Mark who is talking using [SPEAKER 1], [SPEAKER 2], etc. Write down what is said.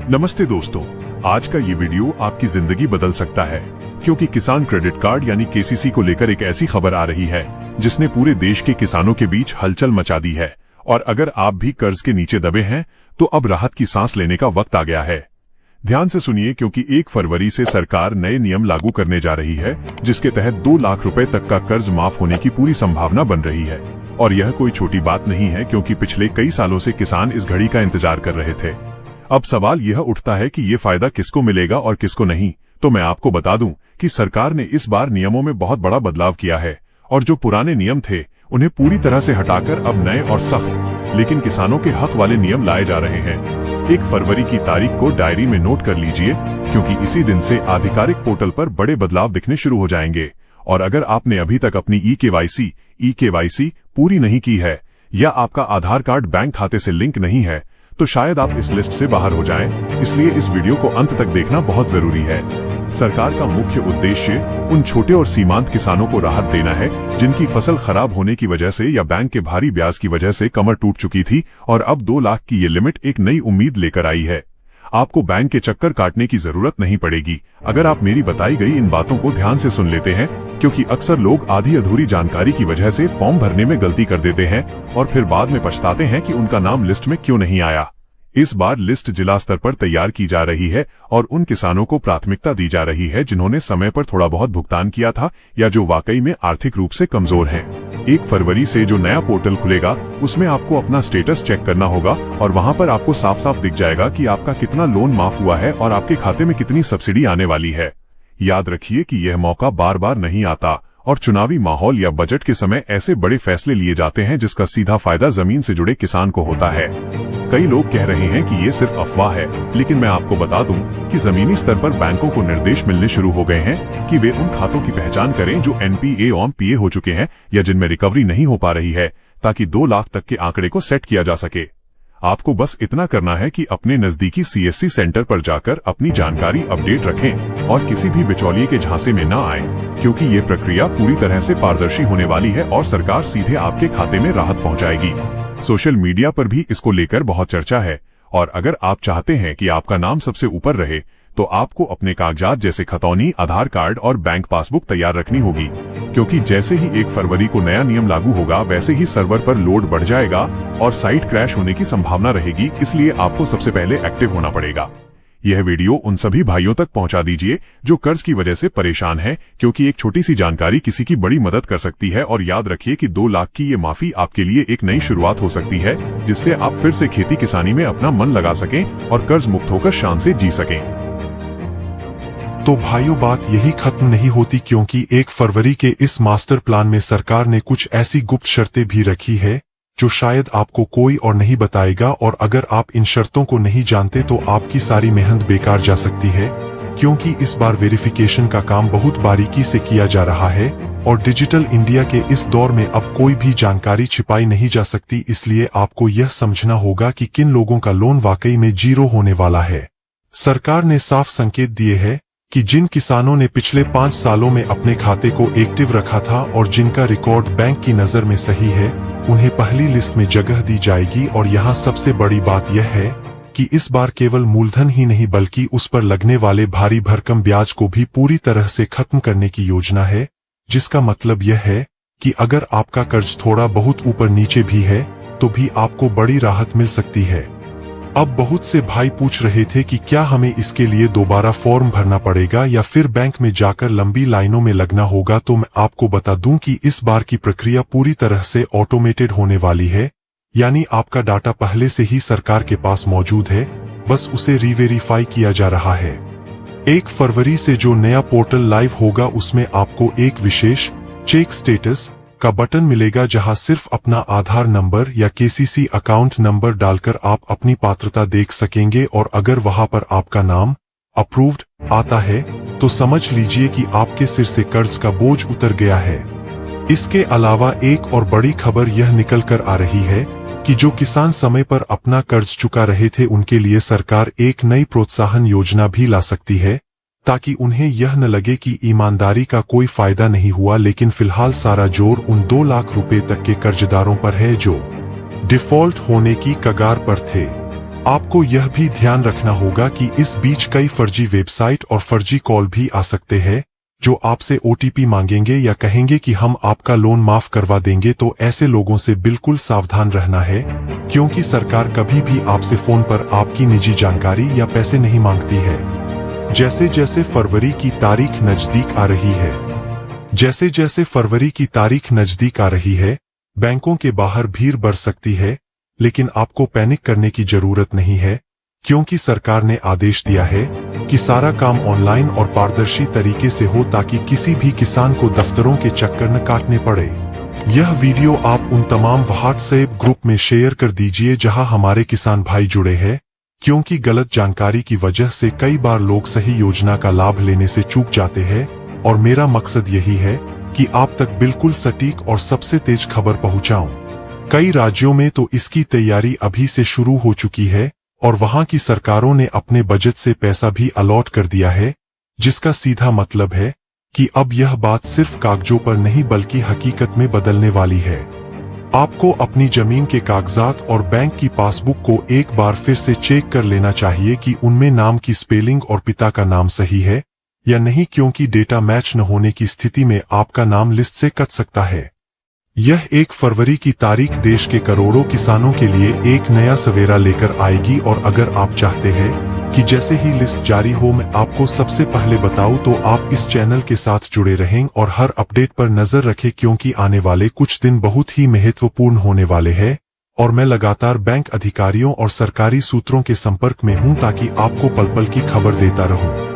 [SPEAKER 1] नमस्ते दोस्तों, आज का ये वीडियो आपकी जिंदगी बदल सकता है क्योंकि किसान क्रेडिट कार्ड यानी केसीसी को लेकर एक ऐसी खबर आ रही है जिसने पूरे देश के किसानों के बीच हलचल मचा दी है। और अगर आप भी कर्ज के नीचे दबे हैं तो अब राहत की सांस लेने का वक्त आ गया है। ध्यान से सुनिए क्योंकि 1 फरवरी से सरकार नए नियम लागू करने जा रही है जिसके तहत 2 लाख रुपए तक का कर्ज माफ होने की पूरी संभावना बन रही है। और यह कोई छोटी बात नहीं है क्योंकि पिछले कई सालों से किसान इस घड़ी का इंतजार कर रहे थे। अब सवाल यह उठता है कि ये फायदा किसको मिलेगा और किसको नहीं। तो मैं आपको बता दूं कि सरकार ने इस बार नियमों में बहुत बड़ा बदलाव किया है और जो पुराने नियम थे उन्हें पूरी तरह से हटाकर अब नए और सख्त लेकिन किसानों के हक वाले नियम लाए जा रहे हैं। 1 फरवरी की तारीख को डायरी में नोट कर लीजिए क्योंकि इसी दिन से आधिकारिक पोर्टल पर बड़े बदलाव दिखने शुरू हो जाएंगे। और अगर आपने अभी तक अपनी ई-केवाईसी पूरी नहीं की है या आपका आधार कार्ड बैंक खाते से लिंक नहीं है तो शायद आप इस लिस्ट से बाहर हो जाएं। इसलिए इस वीडियो को अंत तक देखना बहुत जरूरी है। सरकार का मुख्य उद्देश्य उन छोटे और सीमांत किसानों को राहत देना है जिनकी फसल खराब होने की वजह से या बैंक के भारी ब्याज की वजह से कमर टूट चुकी थी और अब 2 लाख की ये लिमिट एक नई उम्मीद लेकर आई है। आपको बैंक के चक्कर काटने की जरूरत नहीं पड़ेगी अगर आप मेरी बताई गई इन बातों को ध्यान से सुन लेते हैं, क्योंकि अक्सर लोग आधी अधूरी जानकारी की वजह से फॉर्म भरने में गलती कर देते हैं और फिर बाद में पछताते हैं कि उनका नाम लिस्ट में क्यों नहीं आया। इस बार लिस्ट जिला स्तर पर तैयार की जा रही है और उन किसानों को प्राथमिकता दी जा रही है जिन्होंने समय पर थोड़ा बहुत भुगतान किया था या जो वाकई में आर्थिक रूप से कमजोर हैं। 1 फरवरी से जो नया पोर्टल खुलेगा उसमें आपको अपना स्टेटस चेक करना होगा और वहां पर आपको साफ साफ दिख जाएगा कि आपका कितना लोन माफ हुआ है और आपके खाते में कितनी सब्सिडी आने वाली है। याद रखिए कि यह मौका बार बार नहीं आता और चुनावी माहौल या बजट के समय ऐसे बड़े फैसले लिए जाते हैं जिसका सीधा फायदा जमीन से जुड़े किसान को होता है। कई लोग कह रहे हैं कि ये सिर्फ अफवाह है, लेकिन मैं आपको बता दूं कि जमीनी स्तर पर बैंकों को निर्देश मिलने शुरू हो गए हैं कि वे उन खातों की पहचान करें जो एनपीए और पीए हो चुके हैं या जिनमें रिकवरी नहीं हो पा रही है, ताकि 2 लाख तक के आंकड़े को सेट किया जा सके। आपको बस इतना करना है कि अपने नजदीकी सीएससी सेंटर पर जाकर अपनी जानकारी अपडेट रखें और किसी भी बिचौलिए के झांसे में न आए, क्योंकि ये प्रक्रिया पूरी तरह से पारदर्शी होने वाली है और सरकार सीधे आपके खाते में राहत पहुंचाएगी। सोशल मीडिया पर भी इसको लेकर बहुत चर्चा है और अगर आप चाहते हैं कि आपका नाम सबसे ऊपर रहे तो आपको अपने कागजात जैसे खतौनी, आधार कार्ड और बैंक पासबुक तैयार रखनी होगी, क्योंकि जैसे ही 1 फरवरी को नया नियम लागू होगा वैसे ही सर्वर पर लोड बढ़ जाएगा और साइट क्रैश होने की संभावना रहेगी। इसलिए आपको सबसे पहले एक्टिव होना पड़ेगा। यह वीडियो उन सभी भाइयों तक पहुंचा दीजिए जो कर्ज की वजह से परेशान हैं, क्योंकि एक छोटी सी जानकारी किसी की बड़ी मदद कर सकती है। और याद रखिए कि 2 लाख की ये माफी आपके लिए एक नई शुरुआत हो सकती है जिससे आप फिर से खेती किसानी में अपना मन लगा सकें और कर्ज मुक्त होकर शान से जी सकें।
[SPEAKER 2] तो भाइयों, बात यही खत्म नहीं होती, क्योंकि 1 फरवरी के इस मास्टर प्लान में सरकार ने कुछ ऐसी गुप्त शर्तें भी रखी है जो शायद आपको कोई और नहीं बताएगा। और अगर आप इन शर्तों को नहीं जानते तो आपकी सारी मेहनत बेकार जा सकती है, क्योंकि इस बार वेरिफिकेशन का काम बहुत बारीकी से किया जा रहा है और डिजिटल इंडिया के इस दौर में अब कोई भी जानकारी छिपाई नहीं जा सकती। इसलिए आपको यह समझना होगा कि किन लोगों का लोन वाकई में जीरो होने वाला है। सरकार ने साफ संकेत दिए हैं कि जिन किसानों ने पिछले 5 सालों में अपने खाते को एक्टिव रखा था और जिनका रिकॉर्ड बैंक की नजर में सही है, उन्हें पहली लिस्ट में जगह दी जाएगी। और यहाँ सबसे बड़ी बात यह है कि इस बार केवल मूलधन ही नहीं बल्कि उस पर लगने वाले भारी भरकम ब्याज को भी पूरी तरह से खत्म करने की योजना है, जिसका मतलब यह है कि अगर आपका कर्ज थोड़ा बहुत ऊपर नीचे भी है तो भी आपको बड़ी राहत मिल सकती है। अब बहुत से भाई पूछ रहे थे कि क्या हमें इसके लिए दोबारा फॉर्म भरना पड़ेगा या फिर बैंक में जाकर लंबी लाइनों में लगना होगा। तो मैं आपको बता दूं कि इस बार की प्रक्रिया पूरी तरह से ऑटोमेटेड होने वाली है, यानी आपका डाटा पहले से ही सरकार के पास मौजूद है, बस उसे रीवेरीफाई किया जा रहा है। 1 फरवरी से जो नया पोर्टल लाइव होगा उसमें आपको एक विशेष चेक स्टेटस का बटन मिलेगा, जहां सिर्फ अपना आधार नंबर या केसीसी अकाउंट नंबर डालकर आप अपनी पात्रता देख सकेंगे। और अगर वहां पर आपका नाम अप्रूव्ड आता है तो समझ लीजिए कि आपके सिर से कर्ज का बोझ उतर गया है। इसके अलावा एक और बड़ी खबर यह निकल कर आ रही है कि जो किसान समय पर अपना कर्ज चुका रहे थे उनके लिए सरकार एक नई प्रोत्साहन योजना भी ला सकती है, ताकि उन्हें यह न लगे कि ईमानदारी का कोई फायदा नहीं हुआ। लेकिन फिलहाल सारा जोर उन 2 लाख रुपए तक के कर्जदारों पर है जो डिफॉल्ट होने की कगार पर थे। आपको यह भी ध्यान रखना होगा कि इस बीच कई फर्जी वेबसाइट और फर्जी कॉल भी आ सकते हैं जो आपसे ओटीपी मांगेंगे या कहेंगे कि हम आपका लोन माफ करवा देंगे। तो ऐसे लोगों से बिल्कुल सावधान रहना है, क्योंकि सरकार कभी भी आपसे फोन पर आपकी निजी जानकारी या पैसे नहीं मांगती है। जैसे जैसे फरवरी की तारीख नजदीक आ रही है, बैंकों के बाहर भीड़ बढ़ सकती है, लेकिन आपको पैनिक करने की जरूरत नहीं है, क्योंकि सरकार ने आदेश दिया है कि सारा काम ऑनलाइन और पारदर्शी तरीके से हो ताकि किसी भी किसान को दफ्तरों के चक्कर न काटने पड़े। यह वीडियो आप उन तमाम व्हाट्सएप ग्रुप में शेयर कर दीजिए जहां हमारे किसान भाई जुड़े हैं, क्योंकि गलत जानकारी की वजह से कई बार लोग सही योजना का लाभ लेने से चूक जाते हैं। और मेरा मकसद यही है कि आप तक बिल्कुल सटीक और सबसे तेज खबर पहुंचाऊं। कई राज्यों में तो इसकी तैयारी अभी से शुरू हो चुकी है और वहां की सरकारों ने अपने बजट से पैसा भी अलॉट कर दिया है, जिसका सीधा मतलब है कि अब यह बात सिर्फ कागजों पर नहीं बल्कि हकीकत में बदलने वाली है। आपको अपनी जमीन के कागजात और बैंक की पासबुक को एक बार फिर से चेक कर लेना चाहिए कि उनमें नाम की स्पेलिंग और पिता का नाम सही है या नहीं, क्योंकि डेटा मैच न होने की स्थिति में आपका नाम लिस्ट से कट सकता है। यह 1 फरवरी की तारीख देश के करोड़ों किसानों के लिए एक नया सवेरा लेकर आएगी और अगर आप चाहते हैं कि जैसे ही लिस्ट जारी हो मैं आपको सबसे पहले बताऊं, तो आप इस चैनल के साथ जुड़े रहें और हर अपडेट पर नजर रखें, क्योंकि आने वाले कुछ दिन बहुत ही महत्वपूर्ण होने वाले हैं और मैं लगातार बैंक अधिकारियों और सरकारी सूत्रों के संपर्क में हूं ताकि आपको पल पल की खबर देता रहूं।